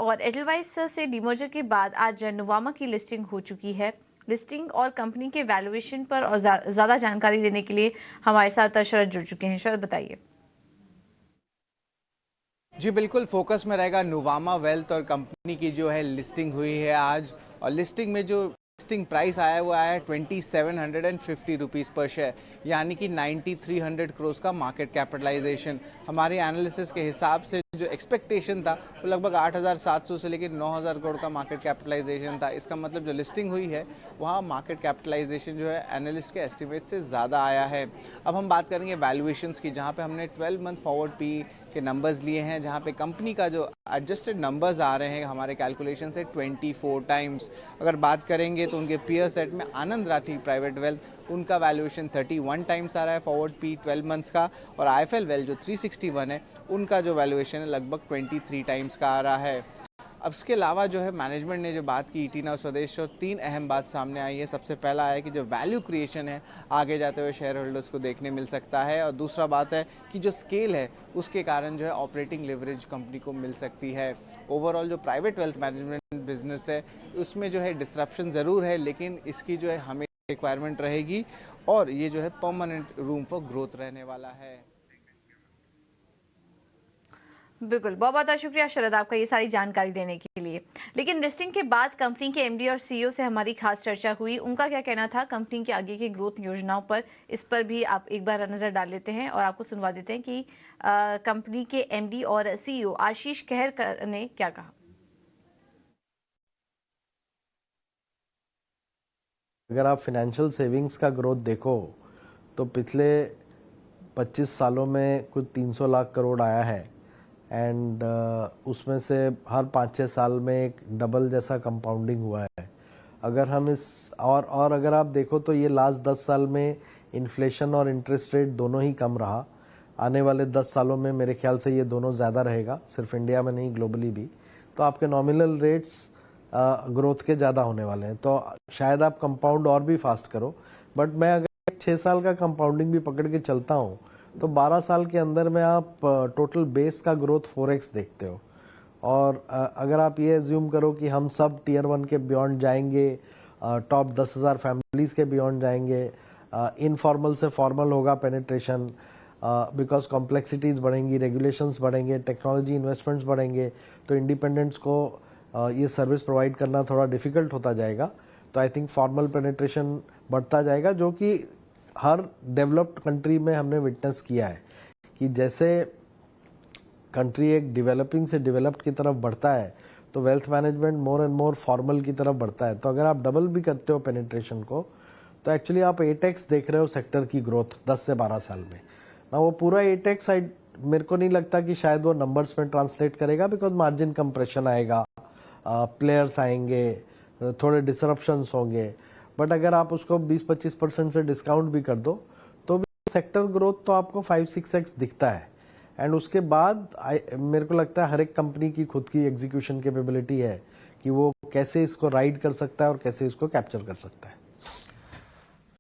और एडलवाइस से डीमर्जर के बाद आज नुवामा की लिस्टिंग हो चुकी है। लिस्टिंग और कंपनी के वैल्यूएशन पर और ज़्यादा जानकारी देने के लिए हमारे साथ शरद जुड़ चुके हैं। शरद, बताइए। जी बिल्कुल, फोकस में रहेगा नुवामा वेल्थ और कंपनी की जो है लिस्टिंग हुई है आज। और लिस्टिंग में जो लिस्टिंग प्राइस आया वो आया है 2750 रुपीज़ पर शेयर, यानी कि 9300 करोड़ का मार्केट कैपिटलाइजेशन। हमारे एनालिसिस के हिसाब से जो एक्सपेक्टेशन था वो लगभग 8700 से लेकर 9000 करोड़ का मार्केट कैपिटलाइजेशन था। इसका मतलब जो लिस्टिंग हुई है वहाँ मार्केट कैपिटलाइजेशन जो है एनालिस्ट के एस्टिमेट से ज़्यादा आया है। अब हम बात करेंगे वैल्यूएशंस की, जहाँ पे हमने 12 मंथ फॉरवर्ड पी के नंबर्स लिए हैं, जहाँ पे कंपनी का जो एडजस्टेड नंबर्स आ रहे हैं हमारे कैलकुलेशन से 24 टाइम्स। अगर बात करेंगे तो उनके पीयर सेट में आनंद राठी प्राइवेट वेल्थ, उनका वैल्यूएशन 31 टाइम्स आ रहा है फॉरवर्ड पी 12 मंथ्स का, और आईएफएल वेल्थ जो 361 है उनका जो वैल्यूएशन है लगभग 23 टाइम्स का आ रहा है। अब इसके अलावा जो है मैनेजमेंट ने जो बात की ईटी नाउ स्वदेश, और 3 अहम बात सामने आई है। सबसे पहला है कि जो वैल्यू क्रिएशन है आगे जाते हुए शेयर होल्डर्स को देखने मिल सकता है, और दूसरा बात है कि जो स्केल है उसके कारण जो है ऑपरेटिंग लेवरेज कंपनी को मिल सकती है। ओवरऑल जो प्राइवेट वेल्थ मैनेजमेंट बिजनेस है उसमें जो है डिसरप्शन ज़रूर है, लेकिन इसकी जो है हमें रिक्वायरमेंट रहेगी और ये जो है परमानेंट रूम फॉर ग्रोथ रहने वाला है। बिल्कुल, बहुत बहुत शुक्रिया शरद आपका ये सारी जानकारी देने के लिए। लेकिन लिस्टिंग के बाद कंपनी के एमडी और सीईओ से हमारी खास चर्चा हुई। उनका क्या कहना था कंपनी के आगे की ग्रोथ योजनाओं पर, इस पर भी आप एक बार नज़र डाल लेते हैं और आपको सुनवा देते हैं कि कंपनी के एमडी और सीईओ आशीष कहर ने क्या कहा। अगर आप फाइनेंशियल सेविंग्स का ग्रोथ देखो तो पिछले 25 सालों में कुछ 300 लाख करोड़ आया है, एंड उसमें से हर 5-6 साल में एक डबल जैसा कंपाउंडिंग हुआ है। अगर हम इस और अगर आप देखो तो ये लास्ट 10 साल में इन्फ्लेशन और इंटरेस्ट रेट दोनों ही कम रहा। आने वाले 10 सालों में मेरे ख्याल से ये दोनों ज़्यादा रहेगा, सिर्फ इंडिया में नहीं ग्लोबली भी। तो आपके नॉमिनल रेट्स ग्रोथ के ज़्यादा होने वाले हैं, तो शायद आप कंपाउंड और भी फास्ट करो। बट मैं अगर 6 साल का कंपाउंडिंग भी पकड़ के चलता हूँ तो 12 साल के अंदर में आप टोटल बेस का ग्रोथ 4x देखते हो। और अगर आप ये एज्यूम करो कि हम सब टियर 1 के बियॉन्ड जाएंगे, टॉप 10,000 फैमिलीज के बियॉन्ड जाएंगे, इनफॉर्मल से फॉर्मल होगा पेनिट्रेशन, बिकॉज कॉम्प्लेक्सिटीज़ बढ़ेंगी, रेगुलेशंस बढ़ेंगे, टेक्नोलॉजी इन्वेस्टमेंट्स बढ़ेंगे, तो इंडिपेंडेंट्स को ये सर्विस प्रोवाइड करना थोड़ा डिफिकल्ट होता जाएगा। तो आई थिंक फॉर्मल पेनिट्रेशन बढ़ता जाएगा, जो कि हर डेवलप्ड कंट्री में हमने विटनेस किया है कि जैसे कंट्री एक डेवलपिंग से डेवलप्ड की तरफ बढ़ता है तो wealth management more and more formal की तरफ बढ़ता है। तो अगर आप डबल भी करते हो पेनिट्रेशन को तो एक्चुअली आप 8x देख रहे हो सेक्टर की ग्रोथ 10 से 12 साल में ना। वो पूरा 8x मेरे को नहीं लगता कि शायद वो नंबर्स में ट्रांसलेट करेगा, बिकॉज मार्जिन कंप्रेशन आएगा, प्लेयर्स आएंगे, थोड़े डिसरप्शंस होंगे। बट अगर आप उसको 20-25% से डिस्काउंट भी कर दो तो भी सेक्टर ग्रोथ तो आपको 5-6x दिखता है। एंड उसके बाद मेरे को लगता है हर एक कंपनी की खुद की एग्जीक्यूशन कैपेबिलिटी है कि वो कैसे इसको राइड कर सकता है और कैसे इसको कैप्चर कर सकता है।